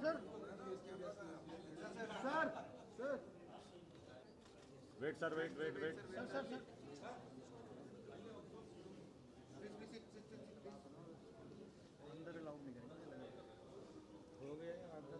sir. Sir. Sir. Wait, sir, wait. Sir. अंदर allowed नहीं करेंगे हो गया आधा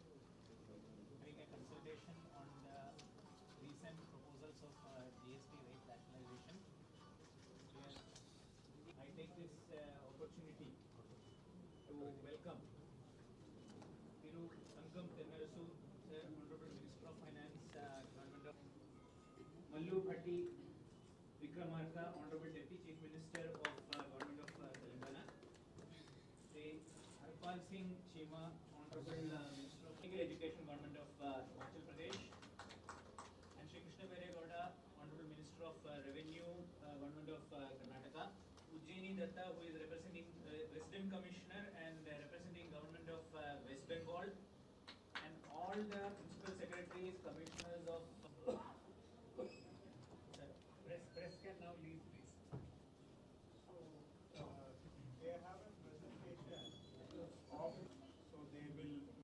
Having a consultation on the recent proposals of GST rate rationalization. I take this opportunity to welcome Thiru Tangam Tennarasu, Sir, Honorable Minister of Finance, Government of Mallu Bhatti Vikramarka, Honorable Deputy Chief Minister of Government of Telangana. Shri Harpal Singh Chima, Honorable Minister of Technical Education, Government of Himachal Pradesh, and Shri Krishna Gowda, Honorable Minister of Revenue, Government of Karnataka, Ujjaini Datta, who is representing Resident Commissioner and representing Government of West Bengal, and all the Principal Secretaries, Commissioners of press can now leave, please. So they have a presentation of, so they will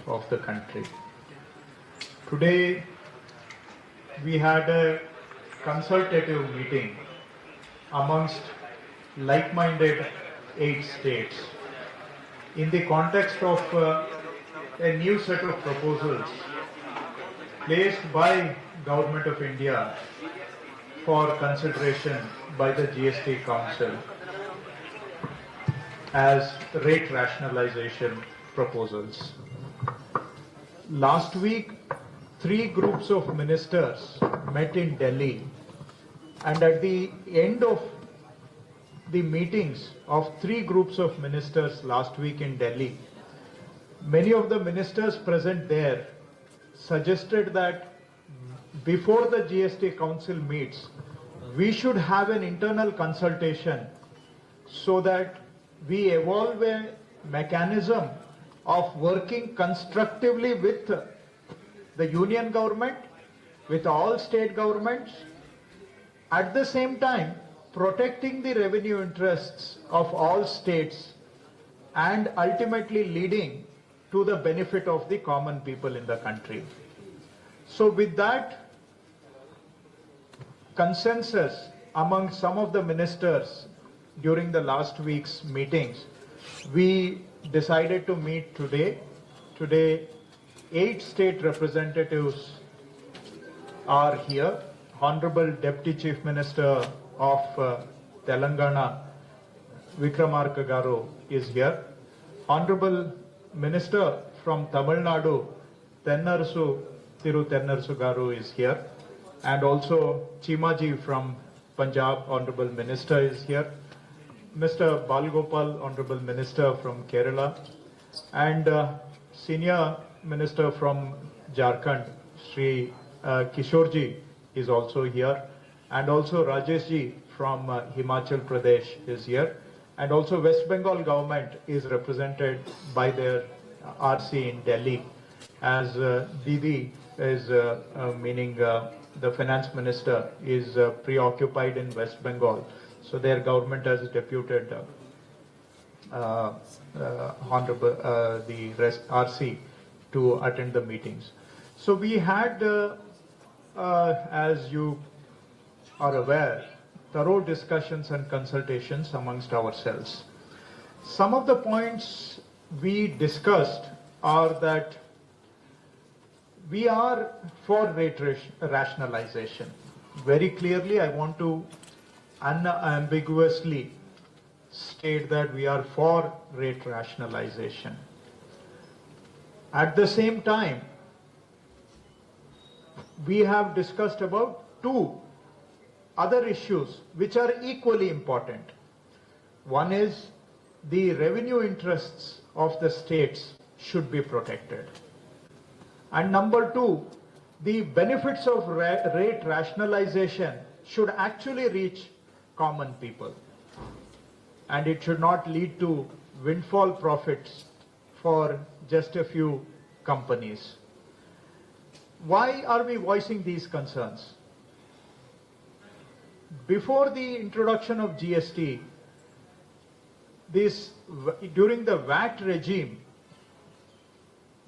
of the country. Today, we had a consultative meeting amongst like-minded 8 states in the context of a new set of proposals placed by Government of India for consideration by the GST Council as rate rationalization proposals. Last week, 3 groups of ministers met in Delhi, and at the end of the meetings of 3 groups of ministers last week in Delhi, many of the ministers present there suggested that before the GST Council meets, we should have an internal consultation so that we evolve a mechanism of working constructively with the union government, with all state governments, at the same time protecting the revenue interests of all states and ultimately leading to the benefit of the common people in the country. So with that consensus among some of the ministers during the last week's meetings, we decided to meet today. Today, 8 state representatives are here. Honorable Deputy Chief Minister of Telangana, Vikramarka Garu, is here. Honorable Minister from Tamil Nadu, Tennarasu Garu, is here. And also Chimaji from Punjab, Honorable Minister, is here. Mr. Balgopal, Honorable Minister from Kerala, and Senior Minister from Jharkhand, Sri Kishorji, is also here, and also Rajeshji from Himachal Pradesh is here, and also West Bengal government is represented by their RC in Delhi, as Didi is meaning the finance minister is preoccupied in West Bengal. So their government has deputed Honorable the RC to attend the meetings. So we had, as you are aware, thorough discussions and consultations amongst ourselves. Some of the points we discussed are that we are for rate rationalization. Very clearly, I want to unambiguously state that we are for rate rationalization. At the same time, we have discussed about 2 other issues which are equally important. One is the revenue interests of the states should be protected. And number 2, the benefits of rate rationalization should actually reach common people, and it should not lead to windfall profits for just a few companies. Why are we voicing these concerns? Before the introduction of GST, during the VAT regime,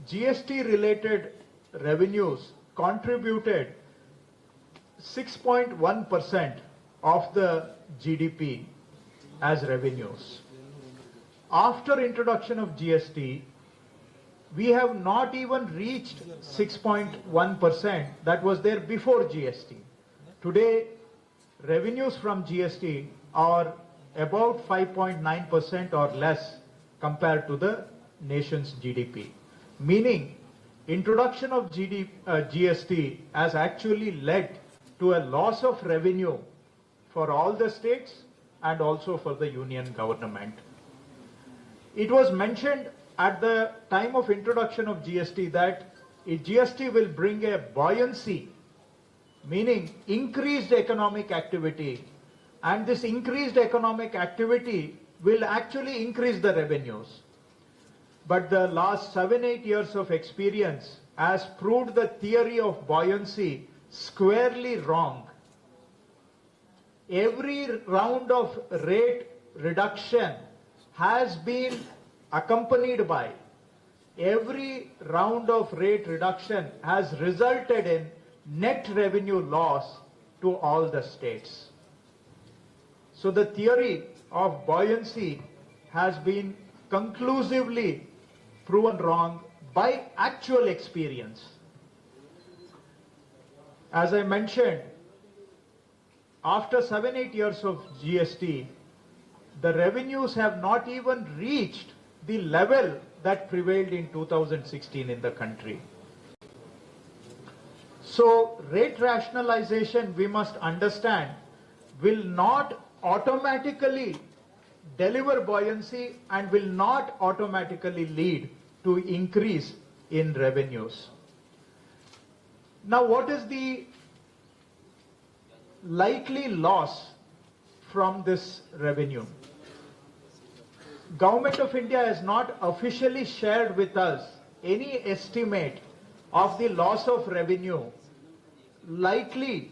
GST related revenues contributed 6.1% of the GDP as revenues. After introduction of GST, we have not even reached 6.1% that was there before GST. Today, revenues from GST are about 5.9% or less compared to the nation's GDP. Meaning, introduction of GST has actually led to a loss of revenue for all the states and also for the union government. It was mentioned at the time of introduction of GST that GST will bring a buoyancy, meaning increased economic activity, and this increased economic activity will actually increase the revenues. But the last 7-8 years of experience has proved the theory of buoyancy squarely wrong. Every round of rate reduction has been accompanied by every round of rate reduction has resulted in net revenue loss to all the states. So the theory of buoyancy has been conclusively proven wrong by actual experience. As I mentioned, after 7-8 years of GST, the revenues have not even reached the level that prevailed in 2016 in the country. So rate rationalization, we must understand, will not automatically deliver buoyancy and will not automatically lead to increase in revenues. Now, what is the likely loss from this revenue? Government of India has not officially shared with us any estimate of the loss of revenue likely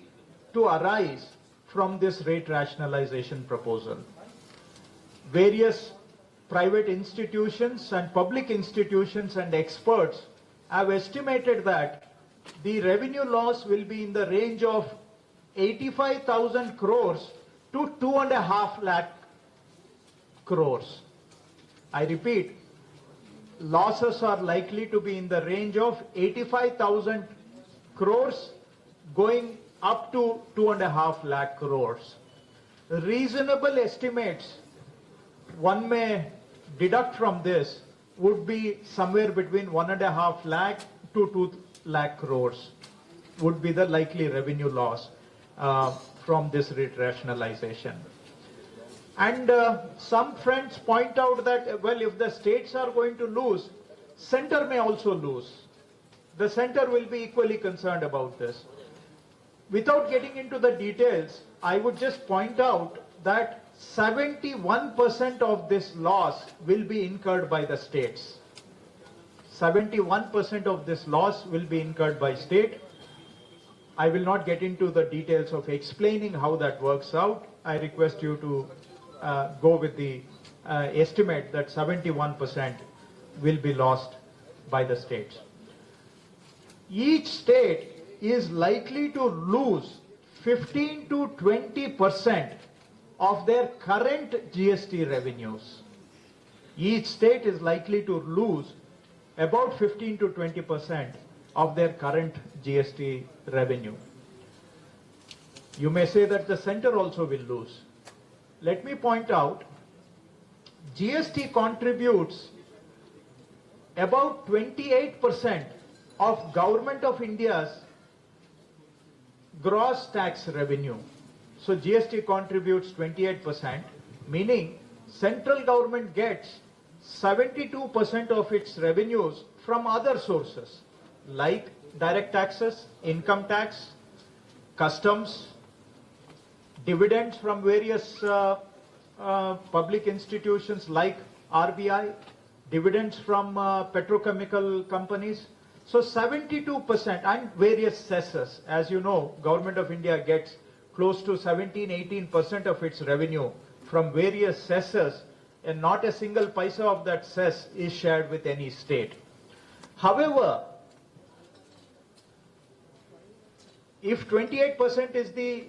to arise from this rate rationalization proposal. Various private institutions and public institutions and experts have estimated that the revenue loss will be in the range of 85,000 crores to 2.5 lakh crores. I repeat, losses are likely to be in the range of 85,000 crores going up to 2.5 lakh crores. Reasonable estimates one may deduct from this would be somewhere between 1.5 lakh to 2 lakh crores would be the likely revenue loss from this rate rationalization. And some friends point out that, well, if the states are going to lose, center may also lose. The center will be equally concerned about this. Without getting into the details, I would just point out that 71% of this loss will be incurred by the states. 71% of this loss will be incurred by state. I will not get into the details of explaining how that works out. I request you to go with the estimate that 71% will be lost by the states. Each state is likely to lose 15 to 20% of their current GST revenues. Each state is likely to lose about 15 to 20% of their current GST revenue. You may say that the center also will lose. Let me point out, GST contributes about 28% of Government of India's gross tax revenue. So GST contributes 28%, meaning central government gets 72% of its revenues from other sources like direct taxes, income tax, customs, dividends from various public institutions like RBI, dividends from petrochemical companies. So 72% and various cesses. As you know, Government of India gets close to 17-18% of its revenue from various cesses, and not a single paisa of that cess is shared with any state. However, if 28% is the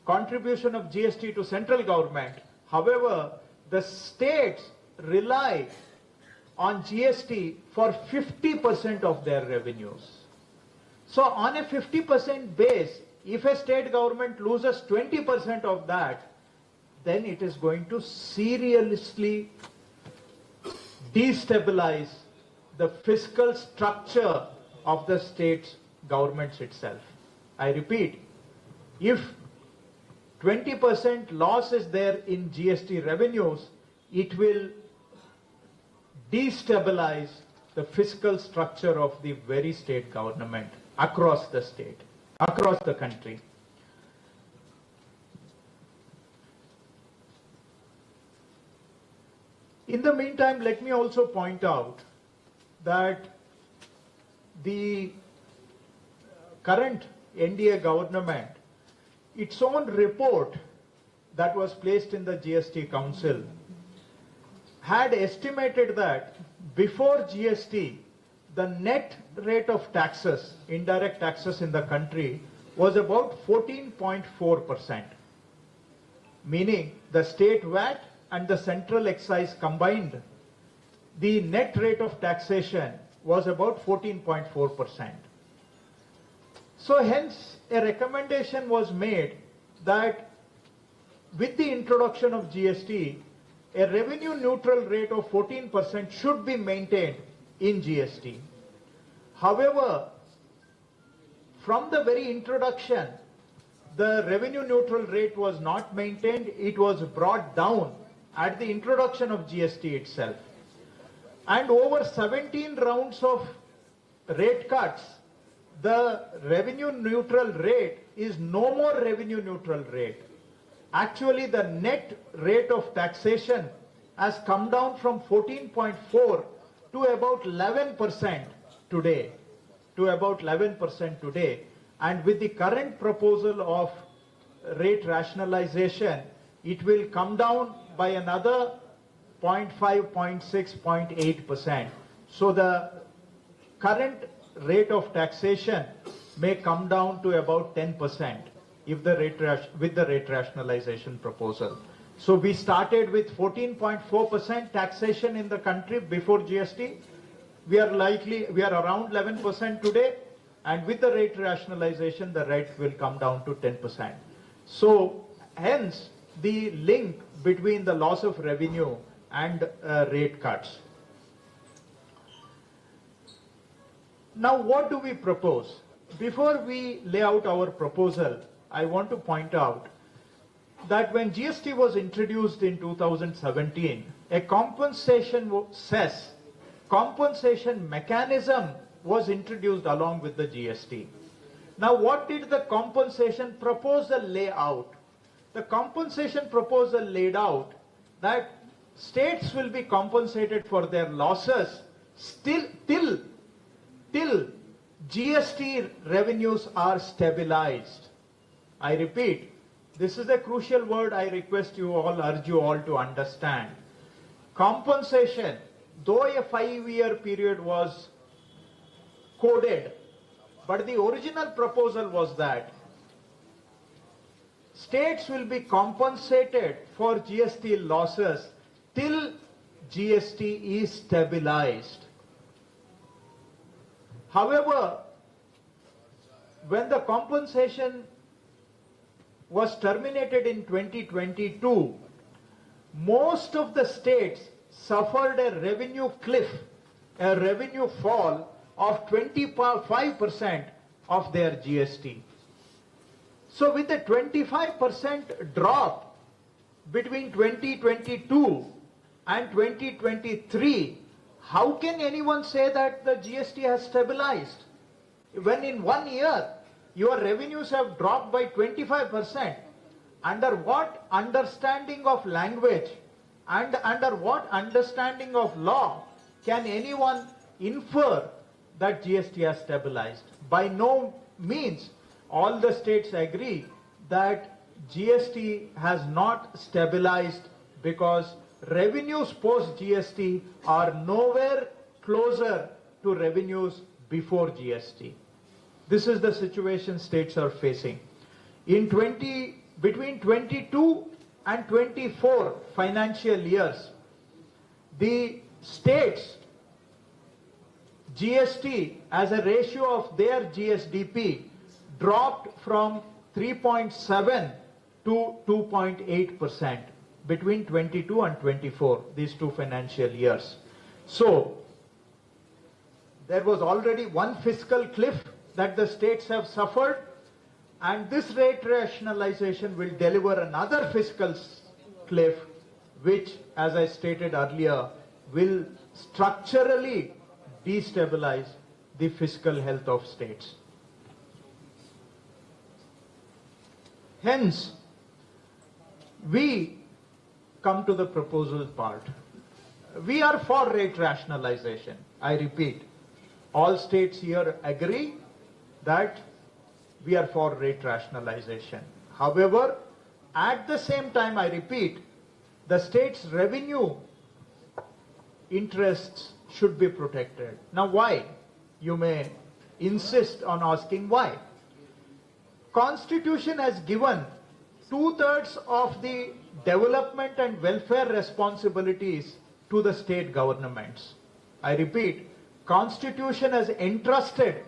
contribution of GST to central government, however, the states rely on GST for 50% of their revenues. So on a 50% base, if a state government loses 20% of that, then it is going to seriously destabilize the fiscal structure of the state governments itself. I repeat, if 20% loss is there in GST revenues, it will destabilize the fiscal structure of the very state government across the state, across the country. In the meantime, let me also point out that the current NDA government, its own report that was placed in the GST Council, had estimated that before GST, the net rate of taxes, indirect taxes in the country was about 14.4%, meaning the state VAT and the central excise combined, the net rate of taxation was about 14.4%. So hence a recommendation was made that with the introduction of GST, a revenue neutral rate of 14% should be maintained in GST. However, from the very introduction, the revenue neutral rate was not maintained, it was brought down at the introduction of GST itself. And over 17 rounds of rate cuts, the revenue neutral rate is no more revenue neutral rate. Actually, the net rate of taxation has come down from 14.4 to about 11% today. And with the current proposal of rate rationalization, it will come down by another 0.5, 0.6, 0.8%. So the current rate of taxation may come down to about 10% if the with the rate rationalization proposal. So we started with 14.4% taxation in the country before GST. We are around 11% today, and with the rate rationalization, the rate will come down to 10%. So hence the link between the loss of revenue and rate cuts. Now, what do we propose? Before we lay out our proposal, I want to point out that when GST was introduced in 2017, a compensation mechanism was introduced along with the GST. Now, what did the compensation proposal lay out? The compensation proposal laid out that states will be compensated for their losses till GST revenues are stabilized. I repeat, this is a crucial word I urge you all to understand. Compensation, though a 5-year period was coded, but the original proposal was that states will be compensated for GST losses till GST is stabilized. However, when the compensation was terminated in 2022, most of the states suffered a revenue cliff, a revenue fall of 25% of their GST. So with a 25% drop between 2022 and 2023, how can anyone say that the GST has stabilized? When in 1 year, your revenues have dropped by 25%. Under what understanding of language and under what understanding of law can anyone infer that GST has stabilized? By no means. All the states agree that GST has not stabilized because revenues post GST are nowhere closer to revenues before GST. This is the situation states are facing. Between 22 and 24 financial years, the states GST as a ratio of their GSDP dropped from 3.7 to 2.8% between 22 and 24, these 2 financial years. So there was already one fiscal cliff that the states have suffered, and this rate rationalization will deliver another fiscal cliff, which, as I stated earlier, will structurally destabilize the fiscal health of states. Hence, we come to the proposal part. We are for rate rationalization. I repeat, all states here agree that we are for rate rationalization. However, at the same time, I repeat, the state's revenue interests should be protected. Now why? You may insist on asking why. Constitution has given 2/3 of the development and welfare responsibilities to the state governments. I repeat, Constitution has entrusted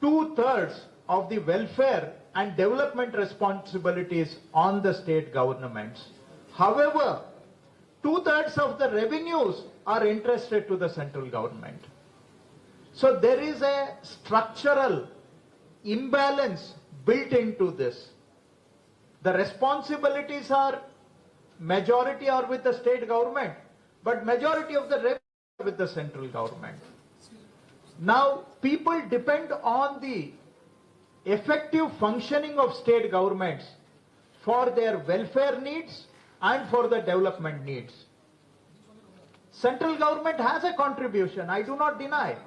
2/3 of the welfare and development responsibilities on the state governments. However, 2/3 of the revenues are entrusted to the central government. So there is a structural imbalance built into this. The responsibilities are, majority are with the state government, but majority of the revenue are with the central government. Now, people depend on the effective functioning of state governments for their welfare needs and for the development needs. Central government has a contribution, I do not deny.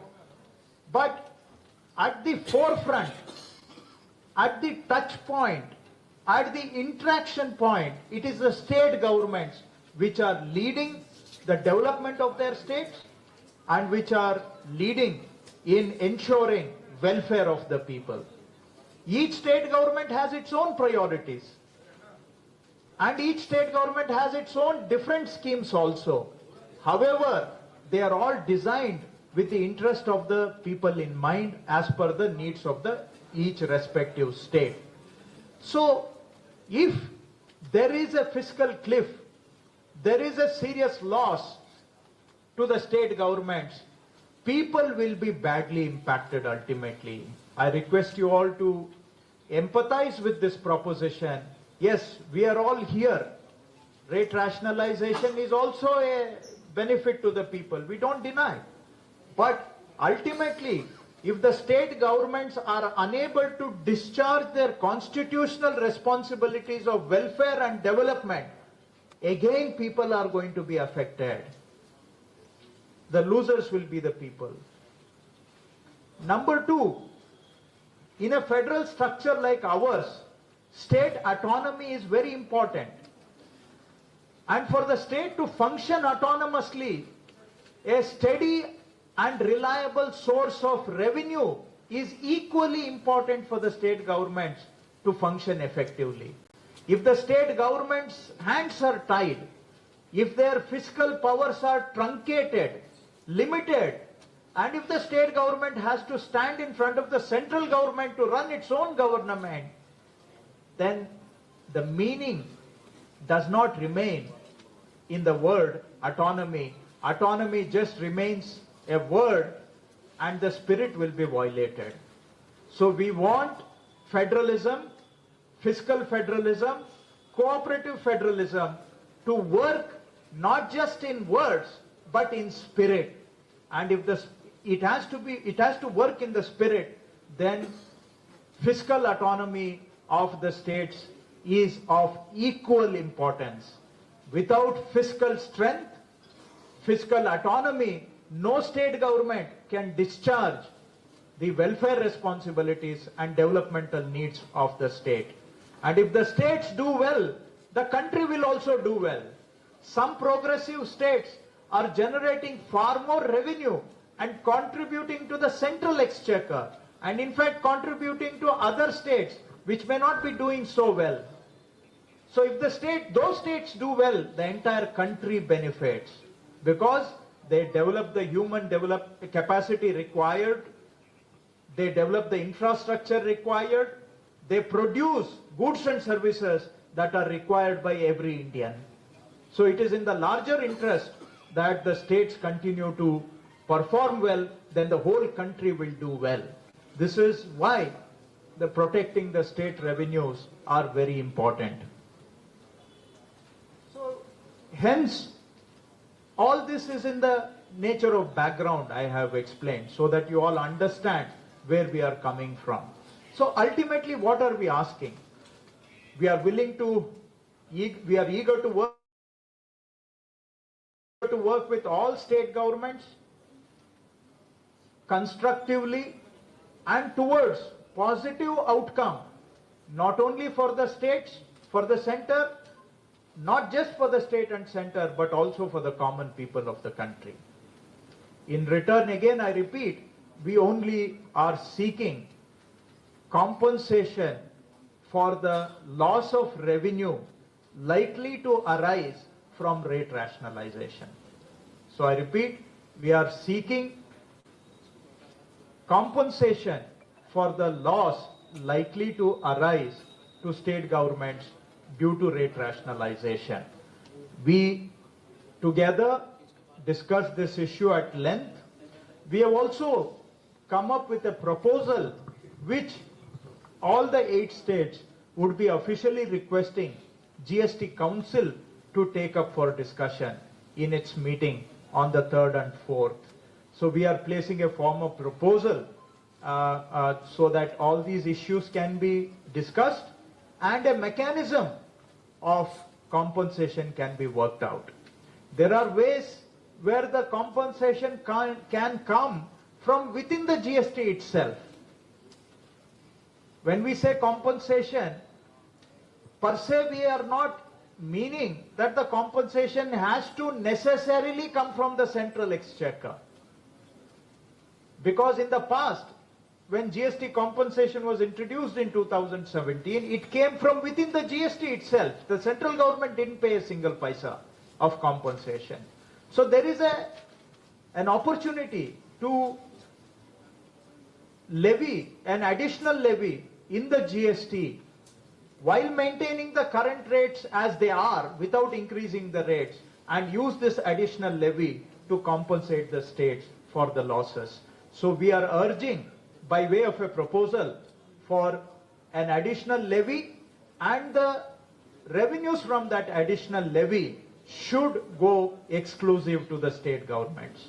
But at the forefront, at the touch point, at the interaction point, it is the state governments which are leading the development of their states and which are leading in ensuring welfare of the people. Each state government has its own priorities, and each state government has its own different schemes also. However, they are all designed with the interest of the people in mind as per the needs of the each respective state. So, if there is a fiscal cliff, there is a serious loss to the state governments, people will be badly impacted ultimately. I request you all to empathize with this proposition. Yes, we are all here. Rate rationalization is also a benefit to the people. We don't deny. But ultimately, if the state governments are unable to discharge their constitutional responsibilities of welfare and development, again people are going to be affected. The losers will be the people. Number two, in a federal structure like ours, state autonomy is very important. And for the state to function autonomously, a steady and reliable source of revenue is equally important for the state governments to function effectively. If the state government's hands are tied, if their fiscal powers are truncated, limited, and if the state government has to stand in front of the central government to run its own government, then the meaning does not remain in the word autonomy. Autonomy just remains a word and the spirit will be violated. So we want federalism, fiscal federalism, cooperative federalism to work not just in words but in spirit. And if it has to work in the spirit, then fiscal autonomy of the states is of equal importance. Without fiscal strength, fiscal autonomy, no state government can discharge the welfare responsibilities and developmental needs of the state. And if the states do well, the country will also do well. Some progressive states are generating far more revenue and contributing to the central exchequer, and in fact contributing to other states which may not be doing so well. So if those states do well, the entire country benefits because they develop the human capacity required, they develop the infrastructure required, they produce goods and services that are required by every Indian. So it is in the larger interest that the states continue to perform well, then the whole country will do well. This is why protecting the state revenues are very important. So hence, all this is in the nature of background I have explained so that you all understand where we are coming from. So ultimately, what are we asking? We are eager to work with all state governments constructively and towards positive outcome, not only for the states, for the center, not just for the state and center, but also for the common people of the country. In return, again, I repeat, we only are seeking compensation for the loss of revenue likely to arise from rate rationalization. So I repeat, we are seeking compensation for the loss likely to arise to state governments due to rate rationalization. We together discussed this issue at length. We have also come up with a proposal which all the 8 states would be officially requesting GST Council to take up for discussion in its meeting on the 3rd and 4th. So we are placing a form of proposal so that all these issues can be discussed and a mechanism of compensation can be worked out. There are ways where the compensation can come from within the GST itself. When we say compensation, per se we are not meaning that the compensation has to necessarily come from the central exchequer. Because in the past, when GST compensation was introduced in 2017, it came from within the GST itself. The central government didn't pay a single paisa of compensation. So there is an opportunity to levy an additional levy in the GST while maintaining the current rates as they are without increasing the rates, and use this additional levy to compensate the states for the losses. So we are urging by way of a proposal for an additional levy, and the revenues from that additional levy should go exclusive to the state governments.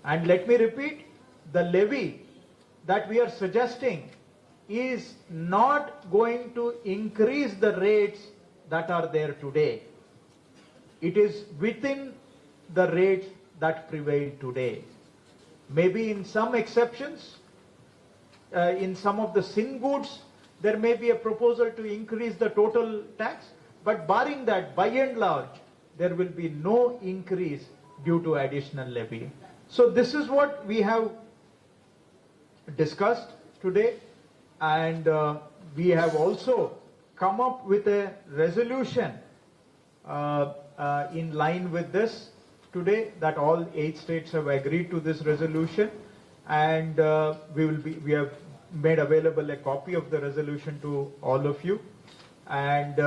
And let me repeat, the levy that we are suggesting is not going to increase the rates that are there today. It is within the rates that prevail today. Maybe in some exceptions, in some of the sin goods, there may be a proposal to increase the total tax, but barring that, by and large, there will be no increase due to additional levy. So this is what we have discussed today, and we have also come up with a resolution in line with this today, that all 8 states have agreed to this resolution, and we have made available a copy of the resolution to all of you, and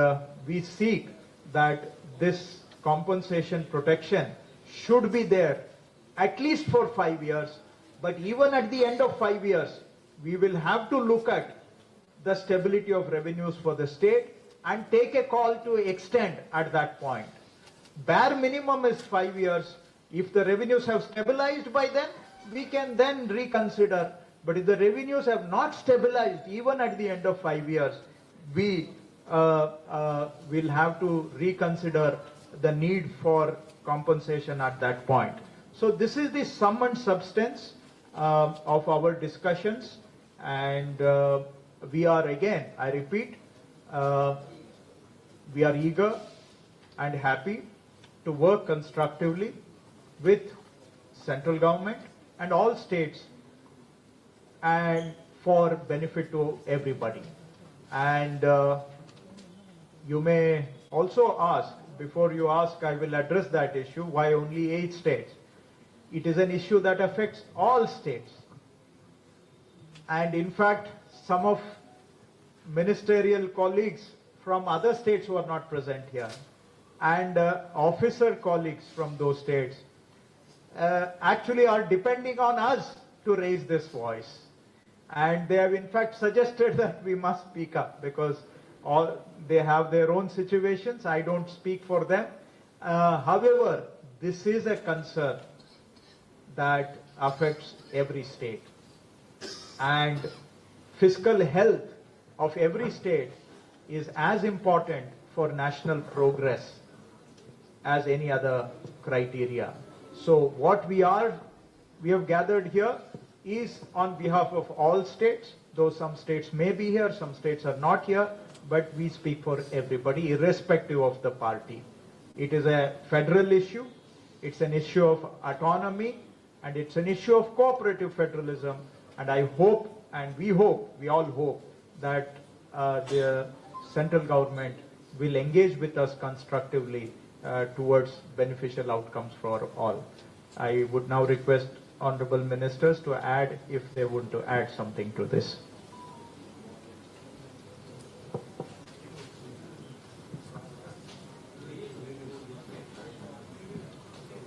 we seek that this compensation protection should be there at least for 5 years, but even at the end of 5 years, we will have to look at the stability of revenues for the state and take a call to extend at that point. Bare minimum is 5 years. If the revenues have stabilized by then, we can then reconsider. But if the revenues have not stabilized even at the end of 5 years, we will have to reconsider the need for compensation at that point. So this is the sum and substance of our discussions, and we are, again, I repeat, we are eager and happy to work constructively with central government and all states, and for benefit to everybody. And you may also ask, before you ask, I will address that issue, why only 8 states? It is an issue that affects all states. And in fact, some of ministerial colleagues from other states who are not present here, and officer colleagues from those states, actually are depending on us to raise this voice. And they have in fact suggested that we must speak up, because they have their own situations. I don't speak for them. However, this is a concern that affects every state. And fiscal health of every state is as important for national progress as any other criteria. So what we have gathered here is on behalf of all states, though some states may be here, some states are not here, but we speak for everybody, irrespective of the party. It is a federal issue. It's an issue of autonomy and it's an issue of cooperative federalism. And I hope, and we all hope that the central government will engage with us constructively towards beneficial outcomes for all. I would now request honorable ministers to add if they want to add something to this.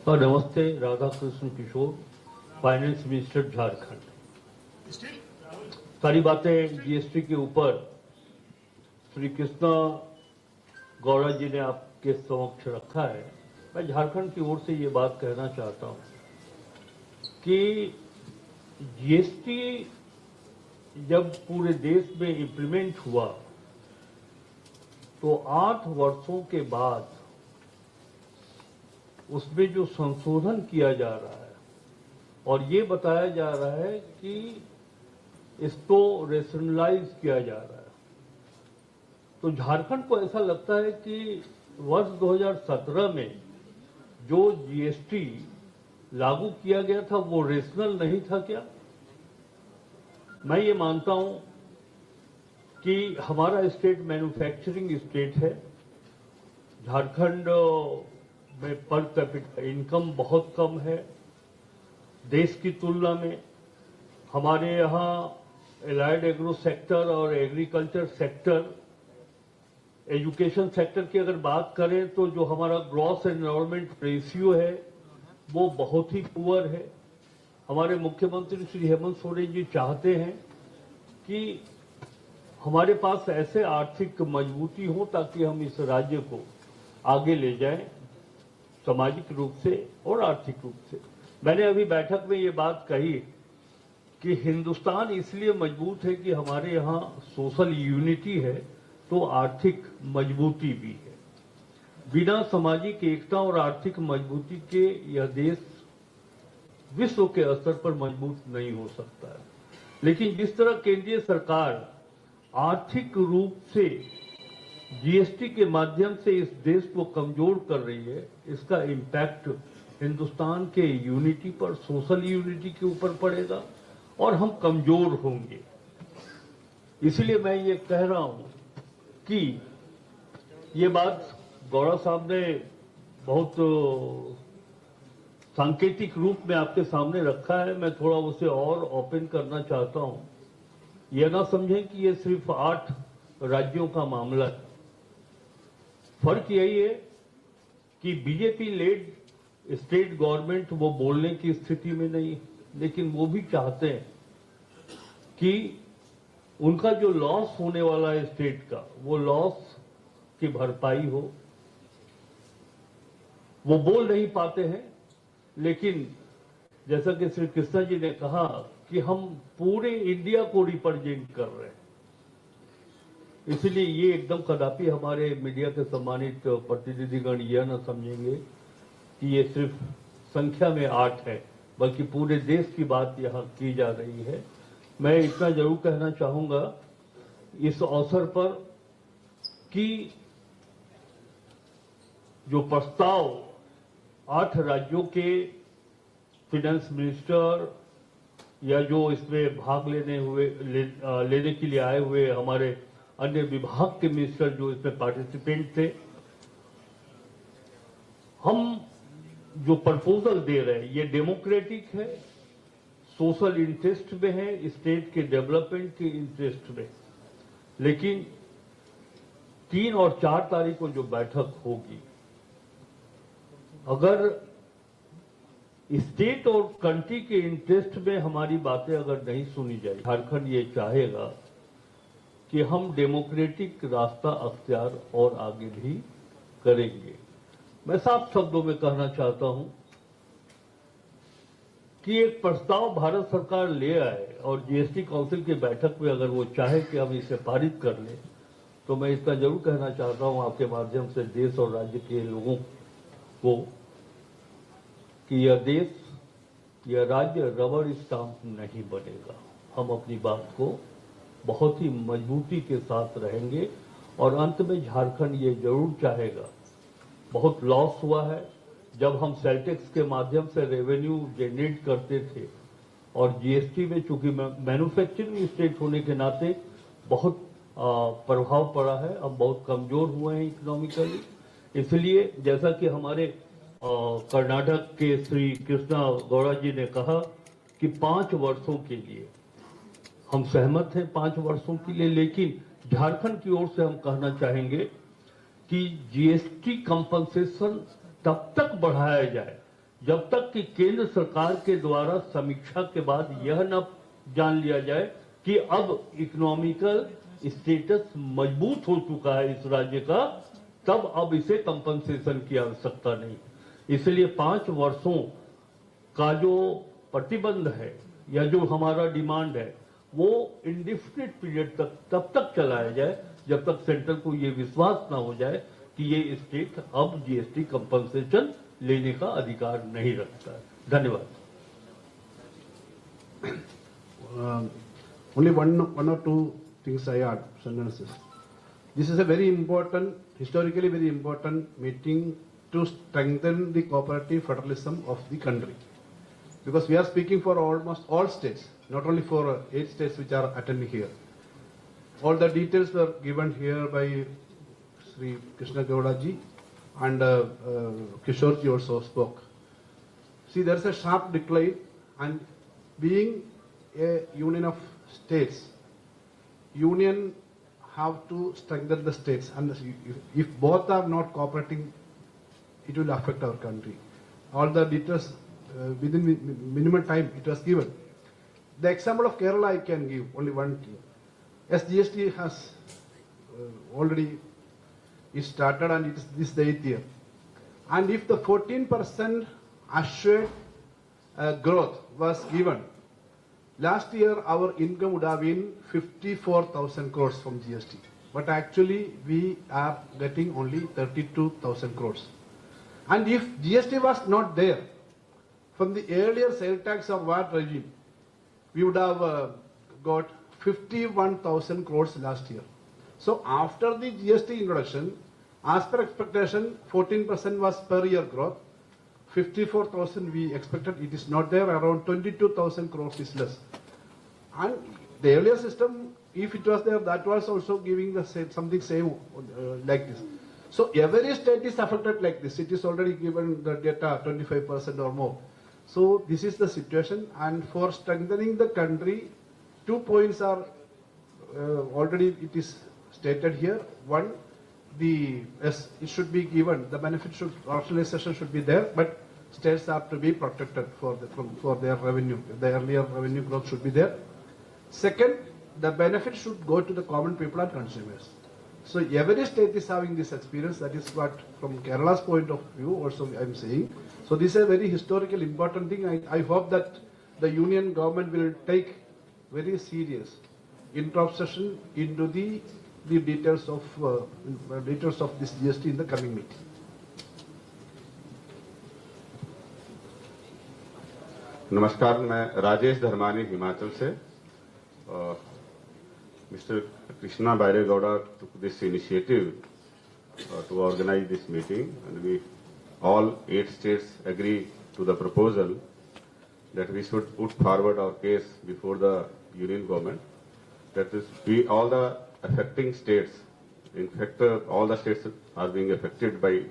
नमस्ते, राधा कृष्ण किशोर, finance minister Jharkhand. सारी बातें GST के ऊपर श्री कृष्णा गौड़ा जी ने आपके समक्ष रखा है। मैं झारखंड की ओर से ये बात कहना चाहता हूं कि जीएसटी जब पूरे देश में इंप्लीमेंट हुआ तो 8 वर्षों के बाद उसमें जो संशोधन किया जा रहा है और ये बताया जा रहा है कि इसको रेशनलाइज किया जा रहा है, तो झारखंड को ऐसा लगता है कि वर्ष 2017 में जो जीएसटी लागू किया गया था वो रेशनल नहीं था क्या? मैं ये मानता हूं कि हमारा स्टेट मैन्युफैक्चरिंग स्टेट है। झारखंड में पर कैपिटा इनकम बहुत कम है देश की तुलना में। हमारे यहाँ एलाइड एग्रो सेक्टर और एग्रीकल्चर सेक्टर, एजुकेशन सेक्टर की अगर बात करें तो जो हमारा ग्रॉस एनरोलमेंट रेशियो है वो बहुत ही पुअर है। हमारे मुख्यमंत्री श्री हेमंत सोरेन जी चाहते हैं कि हमारे पास ऐसे आर्थिक मजबूती हो ताकि हम इस राज्य को आगे ले जाएं, सामाजिक रूप से और आर्थिक रूप से। मैंने अभी बैठक में ये बात कही कि हिंदुस्तान इसलिए मजबूत है कि हमारे यहाँ सोशल यूनिटी है तो आर्थिक मजबूती भी है। बिना सामाजिक एकता और आर्थिक मजबूती के यह देश विश्व के स्तर पर मजबूत नहीं हो सकता है। लेकिन जिस तरह केंद्रीय सरकार आर्थिक रूप से जीएसटी के माध्यम से इस देश को कमजोर कर रही है, इसका इम्पैक्ट हिंदुस्तान के यूनिटी पर, सोशल यूनिटी के ऊपर पड़ेगा और हम कमजोर होंगे। इसलिए मैं ये कह रहा हूं कि ये बात गौड़ा साहब ने बहुत सांकेतिक रूप में आपके सामने रखा है। मैं थोड़ा उसे और ओपन करना चाहता हूं। यह ना समझें कि ये सिर्फ 8 राज्यों का मामला है। फर्क यही है कि बीजेपी लेड स्टेट गवर्नमेंट वो बोलने की स्थिति में नहीं, लेकिन वो भी चाहते हैं कि उनका जो लॉस होने वाला है स्टेट का, वो लॉस की भरपाई हो। वो बोल नहीं पाते हैं, लेकिन जैसा कि श्री कृष्णा जी ने कहा कि हम पूरे इंडिया को रिप्रेजेंट कर रहे हैं, इसलिए ये एकदम कदापि हमारे मीडिया के सम्मानित प्रतिनिधिगण यह न समझेंगे कि ये सिर्फ संख्या में 8 है, बल्कि पूरे देश की बात यहाँ की जा रही है। मैं इतना जरूर कहना चाहूंगा इस अवसर पर कि जो प्रस्ताव 8 राज्यों के फिनेंस मिनिस्टर या जो इसमें भाग लेने के लिए आए हुए हमारे अन्य विभाग के मिनिस्टर जो इसमें पार्टिसिपेंट थे, हम जो प्रपोजल दे रहे हैं ये डेमोक्रेटिक है, सोशल इंटरेस्ट में है, स्टेट के डेवलपमेंट के इंटरेस्ट में। लेकिन 3 और 4 तारीख को जो बैठक होगी, अगर स्टेट और कंट्री के इंटरेस्ट में हमारी बातें अगर नहीं सुनी जाए, झारखंड ये चाहेगा कि हम डेमोक्रेटिक रास्ता अख्तियार और आगे भी करेंगे। मैं साफ शब्दों में कहना चाहता हूं कि एक प्रस्ताव भारत सरकार ले आए और जीएसटी काउंसिल की बैठक में अगर वो चाहे कि हम इसे पारित कर लें, तो मैं इतना जरूर कहना चाहता हूं आपके माध्यम से देश और राज्य के लोगों को कि यह देश, यह राज्य रबड़ स्टाम्प नहीं बनेगा। हम अपनी बात को बहुत ही मजबूती के साथ रहेंगे और अंत में झारखंड ये जरूर चाहेगा, बहुत लॉस हुआ है, जब हम सेल टैक्स के माध्यम से रेवेन्यू जनरेट करते थे और जीएसटी में चूंकि मैन्युफैक्चरिंग स्टेट होने के नाते बहुत प्रभाव पड़ा है, अब बहुत कमजोर हुए हैं इकोनॉमिकली। इसलिए जैसा कि हमारे कर्नाटक के श्री कृष्णा गौड़ा जी ने कहा कि 5 वर्षों के लिए हम सहमत हैं, 5 वर्षों के लिए, लेकिन झारखंड की ओर से हम कहना चाहेंगे कि जीएसटी कंपनसेशन तब तक बढ़ाया जाए जब तक कि केंद्र सरकार के द्वारा समीक्षा के बाद यह न जान लिया जाए कि अब इकोनॉमिकल स्टेटस मजबूत हो चुका है इस राज्य का, तब अब इसे कंपनसेशन की आवश्यकता नहीं। इसलिए 5 वर्षों का जो प्रतिबंध है या जो हमारा डिमांड है वो इंडिफिनिट पीरियड तक तब तक चलाया जाए जब तक सेंट्रल को ये विश्वास ना हो जाए कि ये स्टेट अब जीएसटी कंपनसेशन लेने का अधिकार नहीं रखता है। धन्यवाद। Only one or two things I add, sentences. This is a very important, historically very important meeting to strengthen the cooperative federalism of the country. Because we are speaking for almost all states, not only for 8 states which are attending here. All the details were given here by Sri Krishna Gowda ji and Kishore ji also spoke. See, there is a sharp decline, and being a union of states, union have to strengthen the states, and if both are not cooperating, it will affect our country. All the details within minimum time it was given. The example of Kerala I can give only one thing. As GST has already started, and it is this the 8th year. And if the 14% assured growth was given, last year our income would have been 54,000 crores from GST. But actually we are getting only 32,000 crores. And if GST was not there, from the earlier sale tax or VAT regime, we would have got 51,000 crores last year. So after the GST introduction, as per expectation, 14% was per year growth. 54,000 we expected, it is not there, around 22,000 crores is less. And the earlier system, if it was there, that was also giving the same, something same like this. So every state is affected like this. It is already given the data 25% or more. So this is the situation, and for strengthening the country, 2 points are already it is stated here. One, it should be given, the benefit should, rationalization should be there, but states are to be protected for their revenue. The earlier revenue growth should be there. Second, the benefit should go to the common people and consumers. So every state is having this experience. That is what, from Kerala's point of view, also I am saying. So this is a very historical important thing. I hope that the union government will take very serious introspection into the details of this GST in the coming meeting. नमस्कार, मैं राजेश धर्मानी हिमाचल से. Mr. Krishna Gowda took this initiative to organize this meeting, and we all 8 states agree to the proposal that we should put forward our case before the union government. That is, all the affecting states, in fact, all the states are being affected by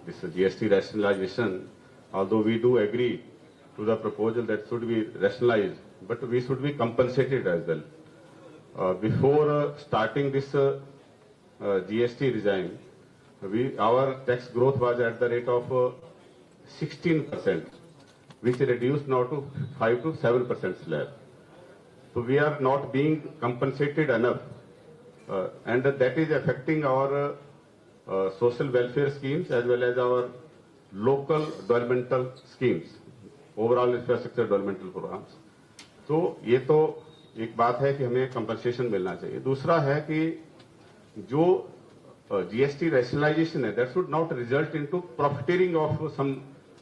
this GST rationalization. Although we do agree to the proposal that should be rationalized, but we should be compensated as well. Before starting this GST regime, our tax growth was at the rate of 16%, which reduced now to 5 to 7% slab. So we are not being compensated enough, and that is affecting our social welfare schemes as well as our local developmental schemes, overall infrastructure developmental programs. तो ये तो एक बात है कि हमें compensation मिलना चाहिए. दूसरा है कि जो जीएसटी रैशनलाइजेशन है, that should not result into profiting of some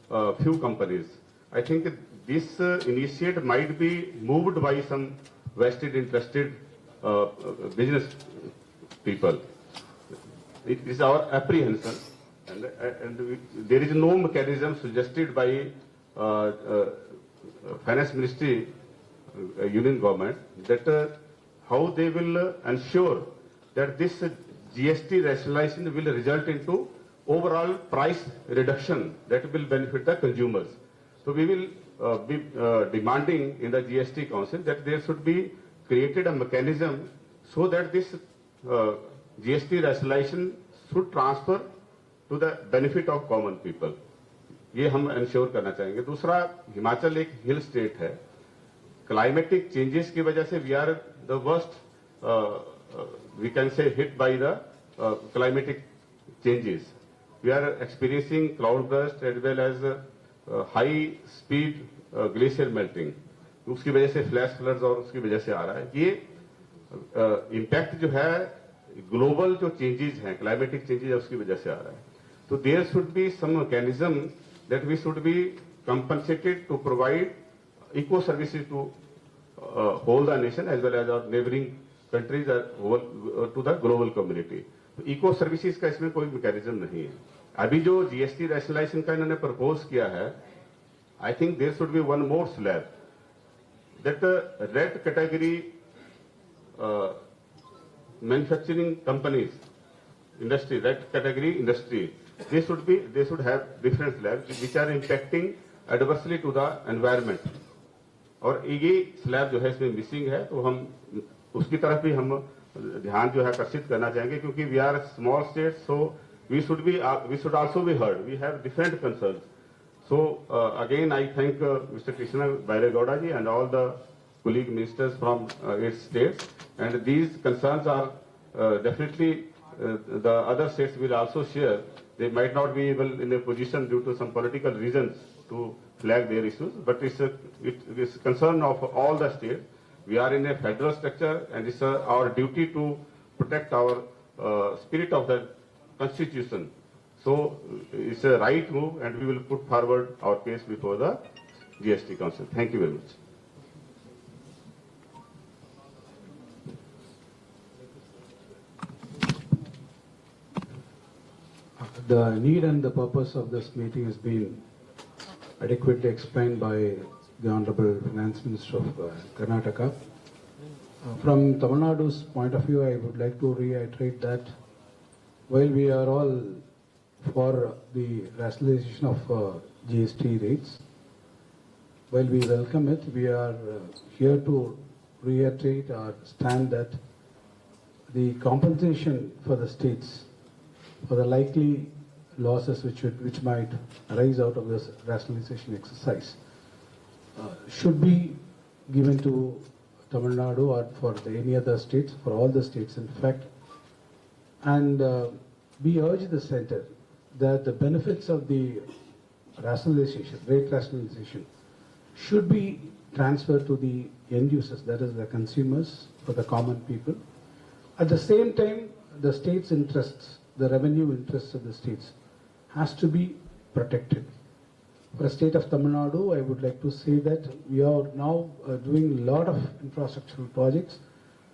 few companies. I think this initiative might be moved by some vested interested business people. It is our apprehension. there is no mechanism suggested by Finance Ministry, Union Government, that how they will ensure that this GST rationalization will result into overall price reduction that will benefit the consumers. So we will be demanding in the GST Council that there should be created a mechanism so that this GST rationalization should transfer to the benefit of common people. ये हम ensure करना चाहेंगे. दूसरा, हिमाचल एक hill state है. Climatic changes की वजह से we are the worst, we can say hit by the climatic changes. We are experiencing cloud burst as well as high speed glacier melting. उसकी वजह से फ्लैश फ्लड्स और उसकी वजह से आ रहा है. ये इम्पैक्ट जो है ग्लोबल जो चेंजेस हैं, क्लाइमेटिक चेंजेस है, उसकी वजह से आ रहा है. तो there should be some mechanism that we should be compensated to provide eco services to whole the nation as well as our neighboring countries to the global community. तो eco services का इसमें कोई मैकेनिज्म नहीं है. अभी जो GST rationalization का इन्होंने प्रपोज किया है, I think there should be one more slab that the red category manufacturing companies, industry, red category industry, they should have different slabs which are impacting adversely to the environment. और ये slab जो है इसमें missing है, तो हम उसकी तरफ भी हम ध्यान जो है आकर्षित करना चाहेंगे, क्योंकि we are small state, so we should also be heard. We have different concerns. So again, I thank Mr. Krishna Bairegowda ji and all the colleague ministers from 8 states, and these concerns are definitely the other states will also share. They might not be able in a position due to some political reasons to flag their issues, but it is concern of all the states. We are in a federal structure, and it's our duty to protect our spirit of the constitution. So it's a right move, and we will put forward our case before the GST Council. Thank you very much. The need and the purpose of this meeting has been adequately explained by the Honorable Finance Minister of Karnataka. From Tamil Nadu's point of view, I would like to reiterate that while we are all for the rationalization of GST rates, while we welcome it, we are here to reiterate our stand that the compensation for the states for the likely losses which might arise out of this rationalization exercise should be given to Tamil Nadu or for any other states, for all the states in fact. And we urge the centre that the benefits of the rationalization, rate rationalization, should be transferred to the end users, that is the consumers, for the common people. At the same time, the state's interests, the revenue interests of the states, has to be protected. For the state of Tamil Nadu, I would like to say that we are now doing a lot of infrastructural projects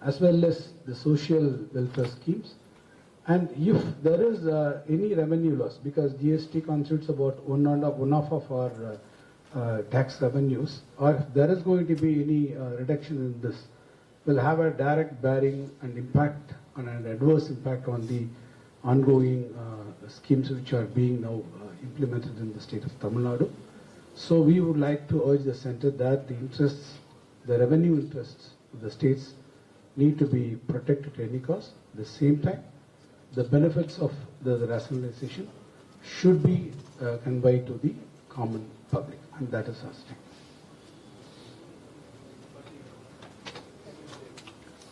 as well as the social welfare schemes. And if there is any revenue loss, because GST constitutes about one half of our tax revenues, or if there is going to be any reduction in this, will have a direct bearing and impact on an adverse impact on the ongoing schemes which are being now implemented in the state of Tamil Nadu. So we would like to urge the centre that the interests, the revenue interests of the states need to be protected at any cost. At the same time, the benefits of the rationalization should be conveyed to the common public, and that is our stand.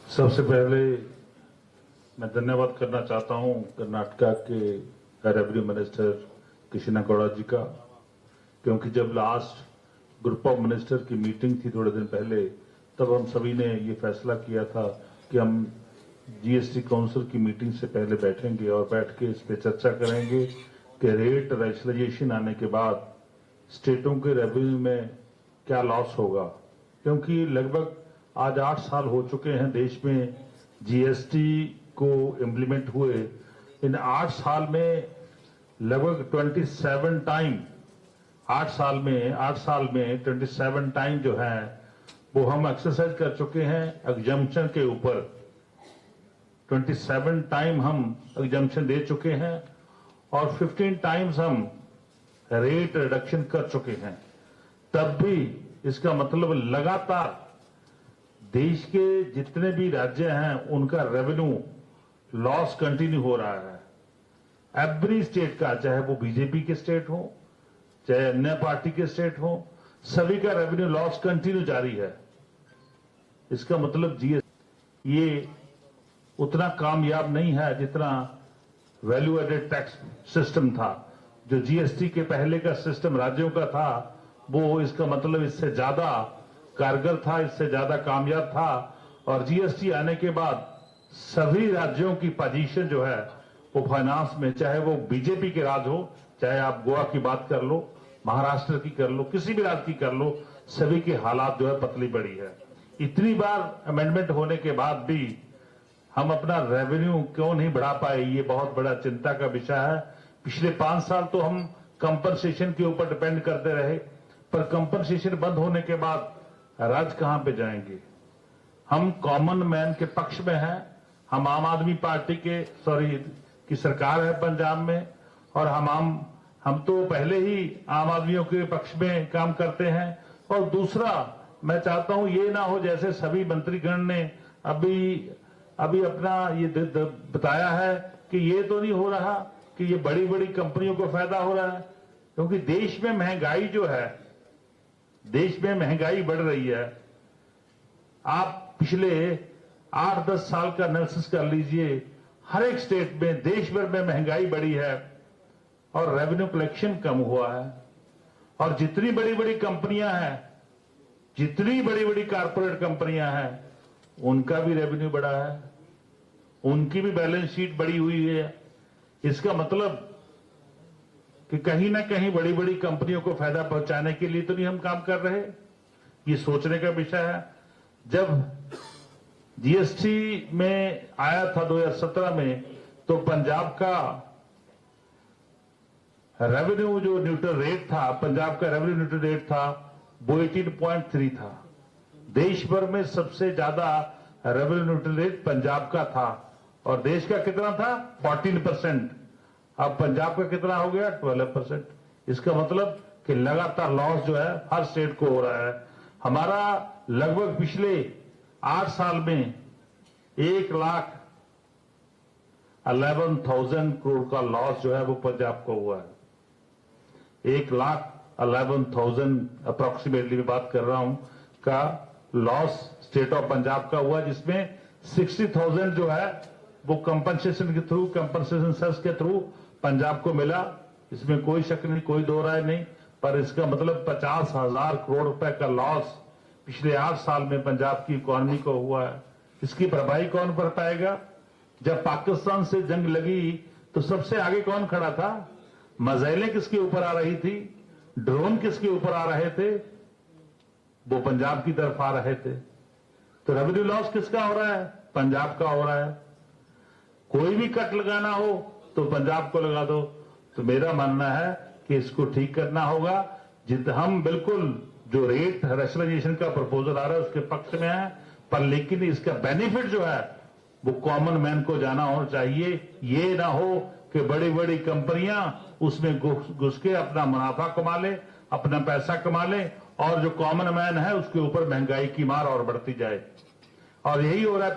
सबसे पहले मैं धन्यवाद करना चाहता हूं कर्नाटका के revenue minister Krishna Gowda जी का, क्योंकि जब लास्ट ग्रुप ऑफ मिनिस्टर की मीटिंग थी थोड़े दिन पहले, तब हम सभी ने ये फैसला किया था कि हम जीएसटी काउंसिल की मीटिंग से पहले बैठेंगे और बैठ के इस पे चर्चा करेंगे कि रेट रैशनलाइजेशन आने के बाद स्टेटों के रेवेन्यू में क्या लॉस होगा, क्योंकि लगभग आज 8 साल हो चुके हैं देश में जीएसटी को इम्प्लीमेंट हुए. इन 8 साल में लगभग 27 टाइम 8 साल में 27 टाइम जो है वो हम एक्सरसाइज कर चुके हैं एग्जम्पशन के ऊपर। 27 टाइम हम एग्जम्पशन दे चुके हैं और 15 टाइम्स हम रेट रिडक्शन कर चुके हैं। तब भी इसका मतलब लगातार देश के जितने भी राज्य हैं उनका रेवेन्यू लॉस कंटिन्यू हो रहा है। एवरी स्टेट का, चाहे वो बीजेपी के स्टेट हो चाहे अन्य पार्टी के स्टेट हो, सभी का रेवेन्यू लॉस कंटिन्यू जारी है। इसका मतलब जीएसटी ये उतना कामयाब नहीं है जितना वैल्यू एडेड टैक्स सिस्टम था। जो जीएसटी के पहले का सिस्टम राज्यों का था वो इसका मतलब इससे ज्यादा कारगर था, इससे ज्यादा कामयाब था। और जीएसटी आने के बाद सभी राज्यों की पोजीशन जो है वो फाइनेंस में, चाहे वो बीजेपी के राज हो, चाहे आप गोवा की बात कर लो, महाराष्ट्र की कर लो, किसी भी राज्य की कर लो, सभी के हालात जो है पतली पड़ी है। इतनी बार अमेंडमेंट होने के बाद भी हम अपना रेवेन्यू क्यों नहीं बढ़ा पाए, ये बहुत बड़ा चिंता का विषय है। पिछले 5 साल तो हम कंपनसेशन के ऊपर डिपेंड करते रहे, पर कंपनसेशन बंद होने के बाद राज्य कहां पे जाएंगे। हम कॉमन मैन के पक्ष में हैं। हम आम आदमी पार्टी की सरकार है पंजाब में, और हम तो पहले ही आम आदमियों के पक्ष में काम करते हैं। और दूसरा, मैं चाहता हूं ये ना हो जैसे सभी मंत्रीगण ने अभी अपना ये बताया है कि ये तो नहीं हो रहा कि ये बड़ी बड़ी कंपनियों को फायदा हो रहा है, क्योंकि देश में महंगाई जो है, देश में महंगाई बढ़ रही है। आप पिछले 8-10 साल का एनालिसिस कर लीजिए, हर एक स्टेट में देश भर में महंगाई बढ़ी है और रेवेन्यू कलेक्शन कम हुआ है। और जितनी बड़ी बड़ी कंपनियां हैं, जितनी बड़ी बड़ी कारपोरेट कंपनियां हैं, उनका भी रेवेन्यू बढ़ा है, उनकी भी बैलेंस शीट बढ़ी हुई है। इसका मतलब कि कहीं ना कहीं बड़ी बड़ी कंपनियों को फायदा पहुंचाने के लिए तो नहीं हम काम कर रहे। ये सोचने का विषय है। जब जीएसटी में आया था 2017 में, तो पंजाब का रेवेन्यू जो न्यूट्रल रेट था, पंजाब का रेवेन्यू न्यूट्रल रेट था वो 18.3 था। देश भर में सबसे ज्यादा रेवेन्यू न्यूट्रल रेट पंजाब का था, और देश का कितना था 14%। अब पंजाब का कितना हो गया 12%। इसका मतलब कि लगातार लॉस जो है हर स्टेट को हो रहा है। हमारा लगभग पिछले 8 साल में 1,11,000 करोड़ का लॉस जो है वो पंजाब को हुआ है। 1,11,000 अप्रोक्सीमेटली मैं बात कर रहा हूं का लॉस स्टेट ऑफ पंजाब का हुआ, जिसमें 60,000 जो है वो कंपनसेशन के थ्रू, कंपनसेशन सेस के थ्रू पंजाब को मिला। इसमें कोई शक नहीं, कोई दो राय नहीं। पर इसका मतलब 50,000 करोड़ रुपए का लॉस पिछले 8 साल में पंजाब की इकोनॉमी को हुआ है। इसकी भरपाई कौन कर पाएगा? जब पाकिस्तान से जंग लगी तो सबसे आगे कौन खड़ा था? मिसाइलें किसके ऊपर आ रही थी, ड्रोन किसके ऊपर आ रहे थे? वो पंजाब की तरफ आ रहे थे। तो रेवेन्यू लॉस किसका हो रहा है? पंजाब का हो रहा है। कोई भी कट लगाना हो तो पंजाब को लगा दो। तो मेरा मानना है कि इसको ठीक करना होगा। हम बिल्कुल जो रेट रैशनलाइजेशन का प्रपोजल आ रहा है उसके पक्ष में है, पर लेकिन इसका बेनिफिट जो है वो कॉमन मैन को जाना होना चाहिए। ये ना हो कि बड़ी बड़ी कंपनियां उसमें घुस के अपना मुनाफा कमा ले, अपना पैसा कमा ले, और जो कॉमन मैन है उसके ऊपर महंगाई की मार और बढ़ती जाए। और यही हो रहा है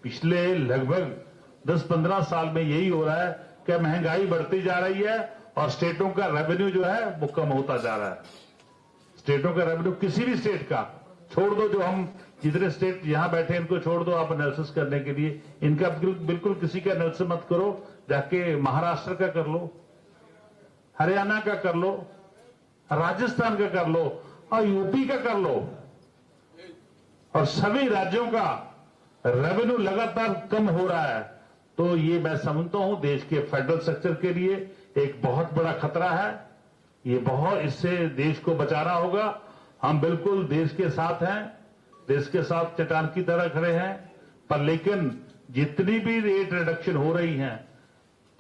पिछले लगभग 10-15 साल में यही हो रहा है कि महंगाई बढ़ती जा रही है और स्टेटों का रेवेन्यू जो है वो कम होता जा रहा है। स्टेटों का रेवेन्यू, किसी भी स्टेट का छोड़ दो, जो हम जितने स्टेट यहां बैठे इनको छोड़ दो आप एनालिसिस करने के लिए, इनका बिल्कुल किसी का एनालिसिस मत करो। जाके महाराष्ट्र का कर लो, हरियाणा का कर लो, राजस्थान का कर लो और यूपी का कर लो, और सभी राज्यों का रेवेन्यू लगातार कम हो रहा है। तो ये मैं समझता हूं देश के फेडरल स्ट्रक्चर के लिए एक बहुत बड़ा खतरा है। इससे देश को बचाना होगा। हम बिल्कुल देश के साथ हैं, देश के साथ चट्टान की तरह खड़े हैं, पर लेकिन जितनी भी रेट रिडक्शन हो रही हैं,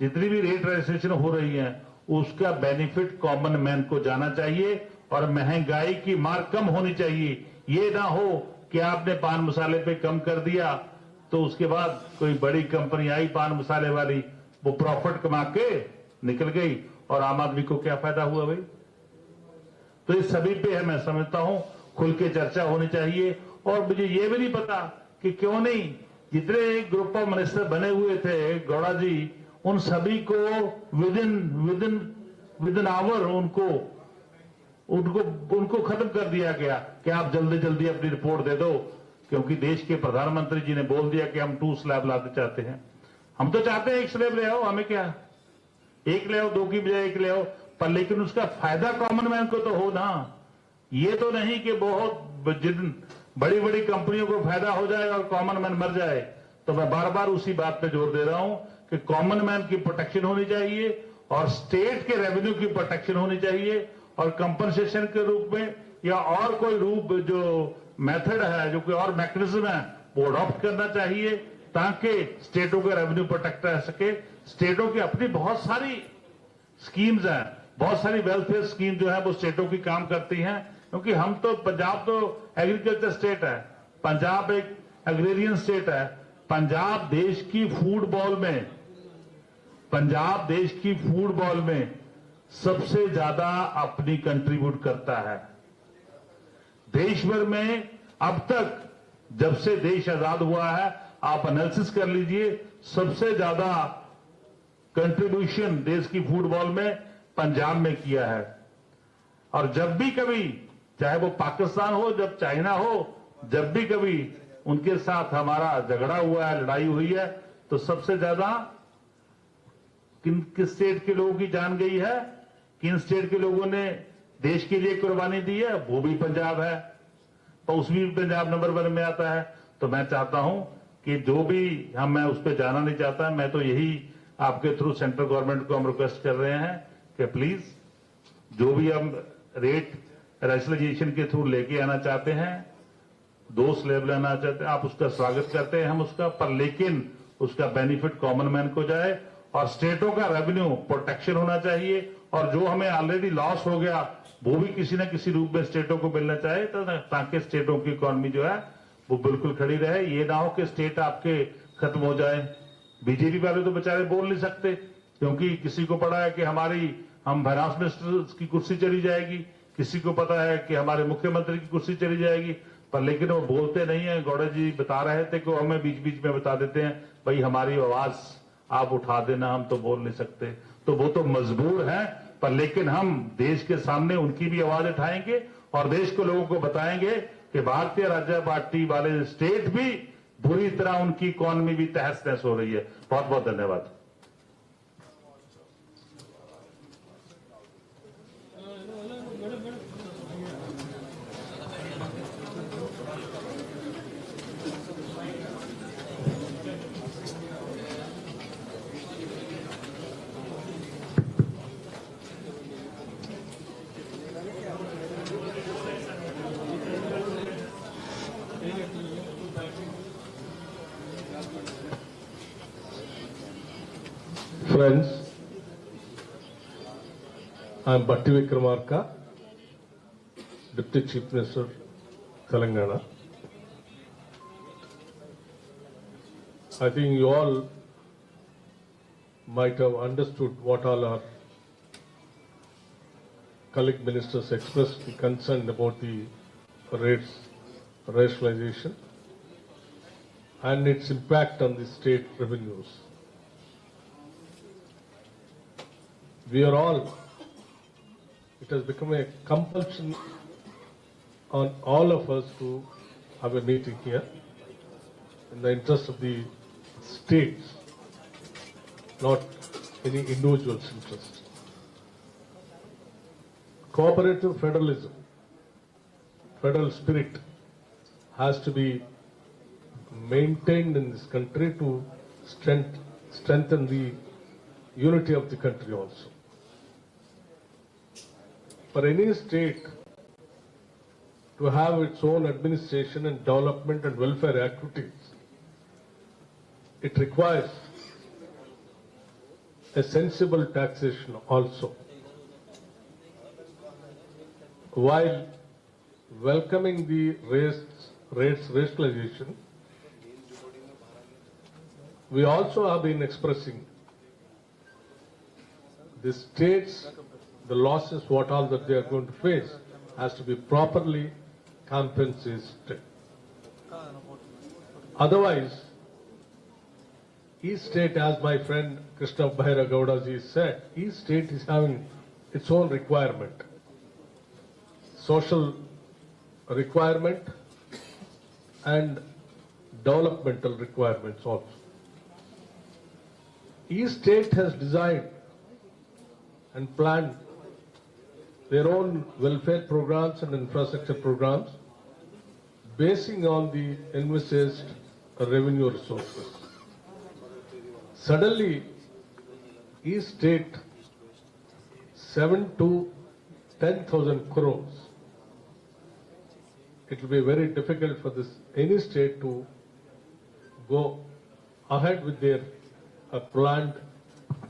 जितनी भी रेट रजिस्ट्रेशन हो रही है उसका बेनिफिट कॉमन मैन को जाना चाहिए और महंगाई की मार कम होनी चाहिए। ये ना हो कि आपने पान मसाले पे कम कर दिया तो उसके बाद कोई बड़ी कंपनी आई पान मसाले वाली, वो प्रॉफिट कमा के निकल गई और आम आदमी को क्या फायदा हुआ भाई। तो इस सभी पे है, मैं समझता हूं खुल के चर्चा होनी चाहिए। और मुझे ये भी नहीं पता कि क्यों नहीं जितने ग्रुप ऑफ मिनिस्टर बने हुए थे गौड़ा जी, उन सभी को विद इन आवर उनको खत्म कर दिया गया कि आप जल्दी जल्दी अपनी रिपोर्ट दे दो, क्योंकि देश के प्रधानमंत्री जी ने बोल दिया कि हम 2 स्लैब लाते चाहते हैं। हम तो चाहते हैं 1 स्लैब ले आओ, हमें क्या, 1 ले आओ, 2 की बजाय 1 ले आओ, पर लेकिन उसका फायदा कॉमन मैन को तो हो ना। ये तो नहीं कि बहुत बड़ी बड़ी कंपनियों को फायदा हो जाए और कॉमन मैन मर जाए। तो मैं बार बार उसी बात पे जोर दे रहा हूं कि कॉमन मैन की प्रोटेक्शन होनी चाहिए और स्टेट के रेवेन्यू की प्रोटेक्शन होनी चाहिए और कंपनसेशन के रूप में या और कोई रूप जो मेथड है, जो कोई और मैकेनिज्म है, वो अडॉप्ट करना चाहिए ताकि स्टेटों का रेवेन्यू प्रोटेक्ट रह सके। स्टेटों की अपनी बहुत सारी स्कीम्स हैं, बहुत सारी वेलफेयर स्कीम जो है वो स्टेटों की काम करती हैं, क्योंकि हम तो पंजाब तो एग्रीकल्चर स्टेट है, पंजाब एक एग्रेरियन स्टेट है। पंजाब देश की फूड बॉल में सबसे ज्यादा अपनी कंट्रीब्यूट करता है। देश भर में अब तक जब से देश आजाद हुआ है, आप एनालिसिस कर लीजिए, सबसे ज्यादा कंट्रीब्यूशन देश की फूड बॉल में पंजाब में किया है। और जब भी कभी, चाहे वो पाकिस्तान हो, जब चाइना हो, जब भी कभी उनके साथ हमारा झगड़ा हुआ है, लड़ाई हुई है, तो सबसे ज्यादा किस स्टेट के लोगों की जान गई है, किन स्टेट के लोगों ने देश के लिए कुर्बानी दी है, वो भी पंजाब है। तो उसमें भी पंजाब नंबर 1 में आता है। तो मैं चाहता हूं कि जो भी मैं उस पर जाना नहीं चाहता, मैं तो यही आपके थ्रू सेंट्रल गवर्नमेंट को हम रिक्वेस्ट कर रहे हैं कि प्लीज जो भी हम रेट रैशनलाइजेशन के थ्रू लेके आना चाहते हैं, 2 स्लैब लाना चाहते हैं, आप उसका स्वागत करते हैं हम उसका, पर लेकिन उसका बेनिफिट कॉमन मैन को जाए और स्टेटों का रेवेन्यू प्रोटेक्शन होना चाहिए। और जो हमें ऑलरेडी लॉस हो गया वो भी किसी न किसी रूप में स्टेटों को मिलना चाहिए, ताकि स्टेटों की इकोनॉमी जो है वो बिल्कुल खड़ी रहे। ये ना हो कि स्टेट आपके खत्म हो जाए। बीजेपी वाले तो बेचारे बोल नहीं सकते, क्योंकि किसी को पता है कि हम फाइनेंस मिनिस्टर की कुर्सी चली जाएगी, किसी को पता है कि हमारे मुख्यमंत्री की कुर्सी चली जाएगी, पर लेकिन वो बोलते नहीं है। गौड़ा जी बता रहे थे कि हमें बीच बीच में बता देते हैं, भाई हमारी आवाज आप उठा देना, हम तो बोल नहीं सकते। तो वो तो मजबूर है, पर लेकिन हम देश के सामने उनकी भी आवाज उठाएंगे और देश के लोगों को बताएंगे कि भारतीय जनता पार्टी वाले स्टेट भी बुरी तरह, उनकी इकोनॉमी भी तहस नहस हो रही है। बहुत बहुत धन्यवाद। Friends, I am Bhatti Vikramarka, Deputy Chief Minister, Telangana. I think you all might have understood what all our colleague ministers expressed the concern about the rates rationalization and its impact on the state revenues. We are all, it has become a compulsion on all of us to have a meeting here in the interest of the states, not any individual's interest. Cooperative federalism, federal spirit has to be maintained in this country to strengthen the unity of the country also. For any state to have its own administration and development and welfare activities, it requires a sensible taxation also. While welcoming the rates rationalization, we also have been expressing the states, the losses, what all that they are going to face, has to be properly compensated. Otherwise, each state, as my friend Krishna Bhaira Gowda ji said, each state is having its own requirement. Social requirement and developmental requirements also. Each state has designed and planned their own welfare programs and infrastructure programs basing on the envisaged revenue resources. Suddenly, each state 7 to 10,000 crores. It will be very difficult for any state to go ahead with their planned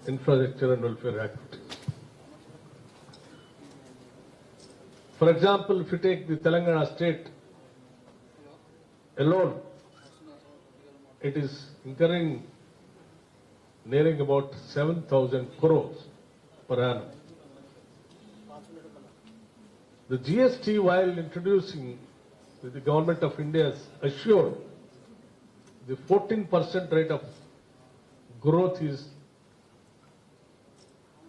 infrastructure and welfare activities. For example, if you take the Telangana state alone, it is incurring nearing about 7,000 crores per annum. The GST, while introducing, the government of India has assured the 14% rate of growth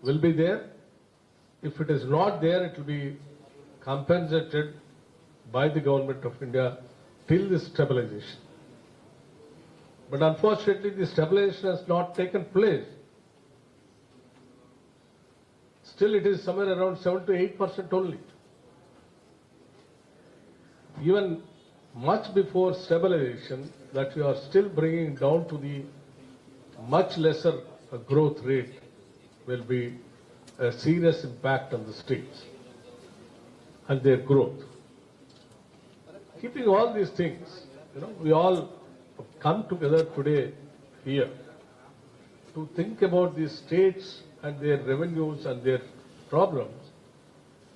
will be there. If it is not there, it will be compensated by the government of India till the stabilization. But unfortunately, the stabilization has not taken place. Still, it is somewhere around 7 to 8% only. Even much before stabilization, that we are still bringing down to the much lesser growth rate will be a serious impact on the states and their growth. Keeping all these things, we all come together today here to think about these states and their revenues and their problems.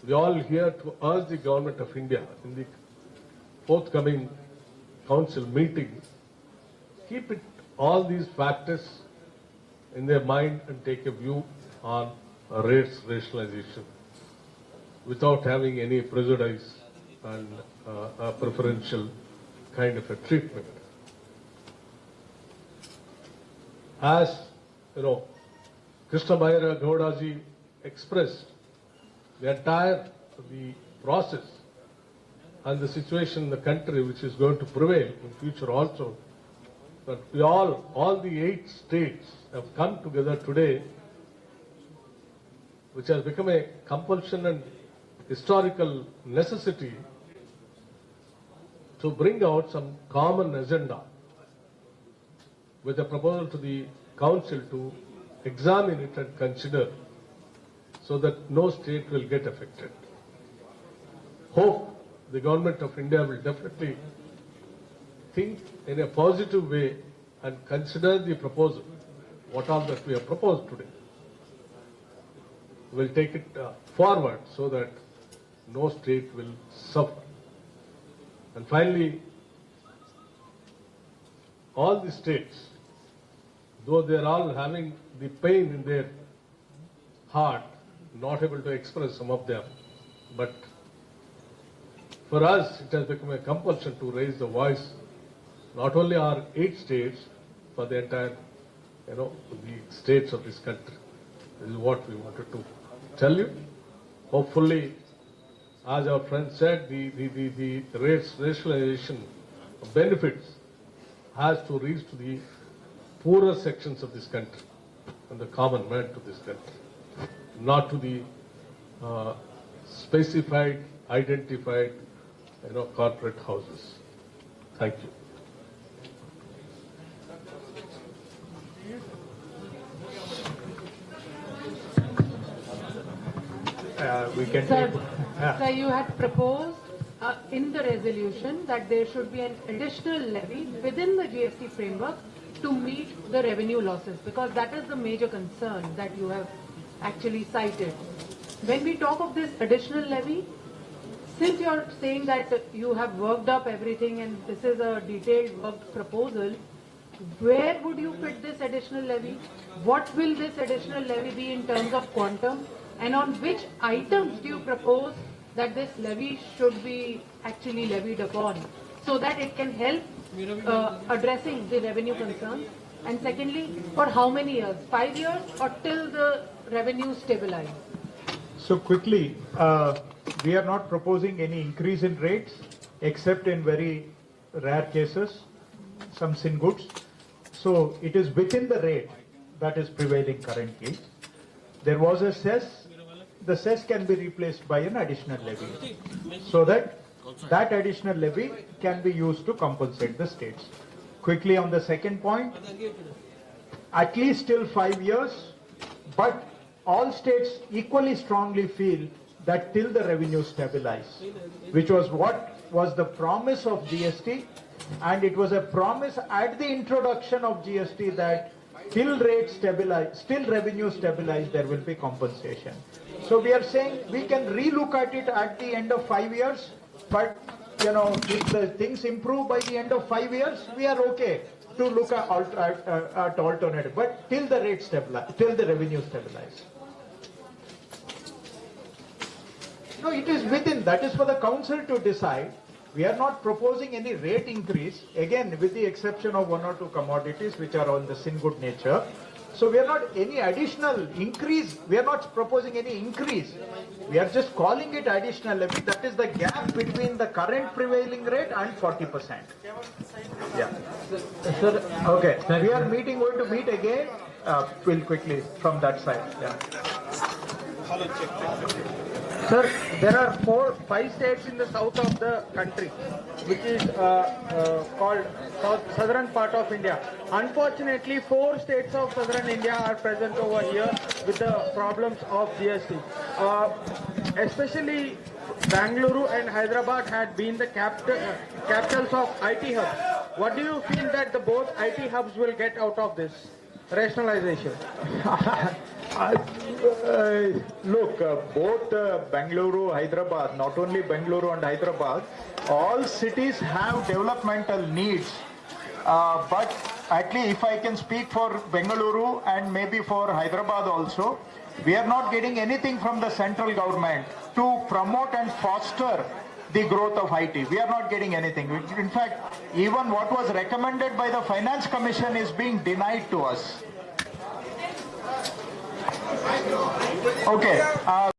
We all here to urge the government of India in the forthcoming council meeting, keep all these factors in their mind and take a view on rates rationalization without having any prejudice and a preferential kind of a treatment. As Krishna Bhaira Gowda ji expressed, the entire process and the situation in the country which is going to prevail in future also, that we all the 8 states have come together today, which has become a compulsion and historical necessity to bring out some common agenda with a proposal to the council to examine it and consider so that no state will get affected. Hope the government of India will definitely think in a positive way and consider the proposal, what all that we have proposed today. We'll take it forward so that no state will suffer. And finally, all the states, though they are all having the pain in their heart, not able to express some of them, but for us it has become a compulsion to raise the voice, not only our 8 states, but the entire, the states of this country. This is what we wanted to tell you. Hopefully, as our friend said, the rates rationalization benefits has to reach to the poorer sections of this country and the common man to this country, not to the specified, identified, corporate houses. Thank you. We can Sir, take. sir, you had proposed in the resolution that there should be an additional levy within the GST framework to meet the revenue losses? Because that is the major concern that you have actually cited. When we talk of this additional levy, since you are saying that you have worked up everything and this is a detailed worked proposal, where would you fit this additional levy? What will this additional levy be in terms of quantum? And on which items do you propose that this levy should be actually levied upon, so that it can help addressing the revenue concerns? And secondly, for how many years? 5 years or till the revenue stabilize? So quickly, we are not proposing any increase in rates except in very rare cases, some sin goods. So it is within the rate that is prevailing currently. There was a cess, the cess can be replaced by an additional levy, so that that additional levy can be used to compensate the states. Quickly on the second point, at least till 5 years, but all states equally strongly feel that till the revenue stabilize, which was what was the promise of GST, and it was a promise at the introduction of GST that till rate stabilize, till revenue stabilize, there will be compensation. So we are saying we can relook at it at the end of 5 years, but if the things improve by the end of 5 years, we are okay to look at alternative, but till the rate stabilize, till the revenue stabilize. No, it is within, that is for the council to decide. We are not proposing any rate increase, again with the exception of 1 or 2 commodities which are on the sin good nature. So we are not any additional increase, we are not proposing any increase. We are just calling it additional levy. That is the gap between the current prevailing rate and 40%. Yeah. Sir, Okay, we are going to meet again. We'll quickly from that side. Yeah. Sir, there are 5 states in the south of the country, which is called southern part of India. Unfortunately, 4 states of southern India are present over here with the problems of GST. Especially Bangalore and Hyderabad had been the capitals of IT hubs. What do you feel that the both IT hubs will get out of this rationalization? Look, both Bangalore, Hyderabad, not only Bangalore and Hyderabad, all cities have developmental needs. But at least if I can speak for Bengaluru and maybe for Hyderabad also, we are not getting anything from the central government to promote and foster the growth of IT. We are not getting anything. In fact, even what was recommended by the Finance Commission is being denied to us. Okay.